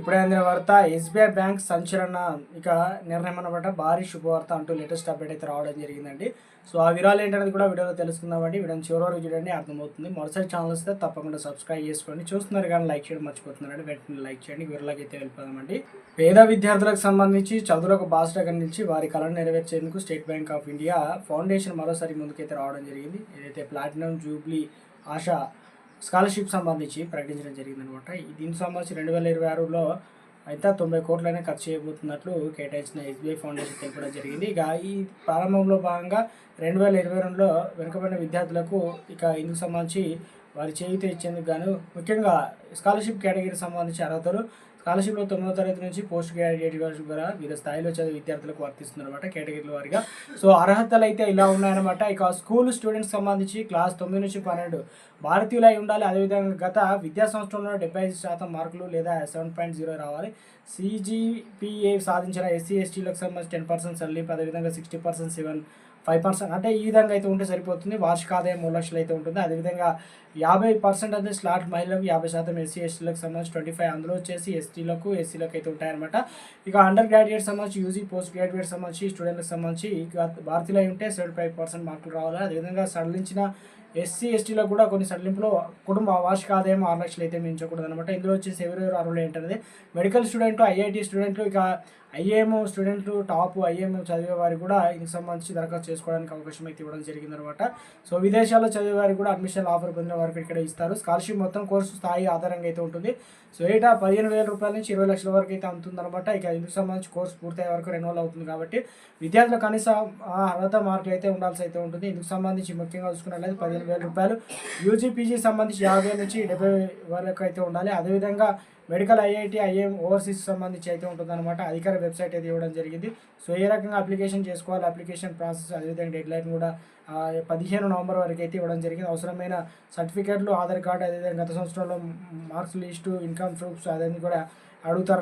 ఇప్పుడే అందిన వార్త ఎస్బీఐ బ్యాంక్ సంచలన నిర్ణయం అనమాట. భారీ శుభవార్త అంటూ లేటెస్ట్ అప్డేట్ అయితే రావడం జరిగిందండి. సో ఆ వివరాలు ఏంటనేది కూడా వీడియోలో తెలుసుకుందామండి. వీడియోని చివరి వరకు చూడండి, అర్థమవుతుంది. మొదటిసారి ఛానల్ వస్తే తప్పకుండా సబ్స్క్రైబ్ చేసుకోండి. చూస్తున్నారు కానీ లైక్ చేయడం మర్చిపోతున్నారండి, వెంటనే లైక్ చేయండి. వివరాలకి అయితే వెళ్ళిపోదామండి. పేద విద్యార్థులకు సంబంధించి చదువులకు బాసటగా నిలిచి వారి కళను నెరవేర్చేందుకు State Bank of India Foundation మరోసారి ముందుకైతే రావడం జరిగింది. ఏదైతే ప్లాటినం జూబ్లీ ఆశా స్కాలర్షిప్ సంబంధించి ప్రకటించడం జరిగిందనమాట. దీనికి సంబంధించి 2026లో అయితే 90 కోట్లనే ఖర్చు చేయబోతున్నట్లు కేటాయించిన ఎస్బీఐ ఫౌండేషన్ తెలపడం జరిగింది. ఇక ఈ ప్రారంభంలో భాగంగా 2022లో వెనుకబడిన విద్యార్థులకు ఇందుకు సంబంధించి వారి చేయూత ఇచ్చేందుకు గాను ముఖ్యంగా స్కాలర్షిప్ కేటగిరీకి సంబంధించి అర్హతలు స్కాలర్షిప్లో 9వ తరగతి నుంచి పోస్ట్ గ్రాడ్యుయేట్ కూడా వివిధ స్థాయిలో చదివే విద్యార్థులకు వర్తిస్తుందన్నమాట కేటగిరీల వారిగా. సో అర్హతలు అయితే ఇలా ఉన్నాయన్నమాట. ఇక స్కూల్ స్టూడెంట్స్ సంబంధించి క్లాస్ 9 నుంచి 12 భారతీయులై ఉండాలి. అదేవిధంగా గత విద్యా సంవత్సరంలో 75% మార్కులు లేదా 7.0 రావాలి. CGPA సాధించిన SC STలకు సంబంధించి 10% సడలింపు, అదేవిధంగా 60% 5% అంటే ఈ విధంగా అయితే ఉంటే సరిపోతుంది. వార్షిక ఆదాయం 3 లక్షలు అయితే ఉంటుంది. అదేవిధంగా 50% అయితే స్లాట్ మహిళలకు, 50% SC STలకు సంబంధించి 25, అందులో వచ్చేసి STలకు SCలకు అయితే ఉంటాయన్నమాట. ఇక అండర్ గ్రాడ్యుయేట్ సంబంధించి యూజీ పోస్ట్ గ్రాడ్యుయేట్ సంబంధించి స్టూడెంట్లకు సంబంధించి భారతీయులు అయి ఉంటే 75% మార్కులు రావాలి. అదేవిధంగా సడలించిన SC STలో కూడా కొన్ని సడలింపులో కుటుంబ వార్షిక ఆదాయం 6 లక్షలు అయితే మించకూడదు అనమాట. ఇందులో వచ్చేసి ఎవరెవరు అర్హులు ఏంటనేది మెడికల్ స్టూడెంట్, IIT స్టూడెంట్లు, ఇక IIM స్టూడెంట్లు, టాప్ IIM చదివే వారికి కూడా ఇందుకు సంబంధించి దరఖాస్తు చేసుకోవడానికి అవకాశం అయితే ఇవ్వడం జరిగిందనమాట. సో విదేశాల్లో చదివే వారికి కూడా అడ్మిషన్ ఆఫర్ పొందిన వారికి ఇక్కడ ఇస్తారు. స్కాలర్షిప్ మొత్తం కోర్సు స్థాయి ఆధారంగా అయితే ఉంటుంది. సో ఏటా 15,000 రూపాయల నుంచి 20 లక్షల వరకు అయితే అందుతుందనమాట. ఇక ఇందుకు సంబంధించి కోర్సు పూర్తయ్యే వరకు రెన్యువల్ అవుతుంది కాబట్టి విద్యార్థుల కనీస అర్హత మార్కులు అయితే ఉండాల్సి అయితే ఉంటుంది. ఇందుకు సంబంధించి ముఖ్యంగా చూసుకున్నట్లయితే 15,000 రూపాయలు, యూజీ పీజీ సంబంధించి 50,000 నుంచి 70,000 వరకు అయితే ఉండాలి. అదేవిధంగా మెడికల్, IIT IIM ఓవర్సీస్ సంబంధించి అయితే ఉంటుందన్నమాట. అధికార వెబ్సైట్ అయితే ఇవ్వడం జరిగింది. సో ఏ రకంగా అప్లికేషన్ చేసుకోవాలి, అప్లికేషన్ ప్రాసెస్, అదేవిధంగా డెడ్ లైన్ కూడా 15 నవంబర్ వరకు అయితే ఇవ్వడం జరిగింది. అవసరమైన సర్టిఫికేట్లు, ఆధార్ కార్డు, అదేవిధంగా గత సంవత్సరంలో మార్క్స్ లిస్టు, ఇన్కమ్ ప్రూఫ్స్ అదన్నీ కూడా అడుగుతారు.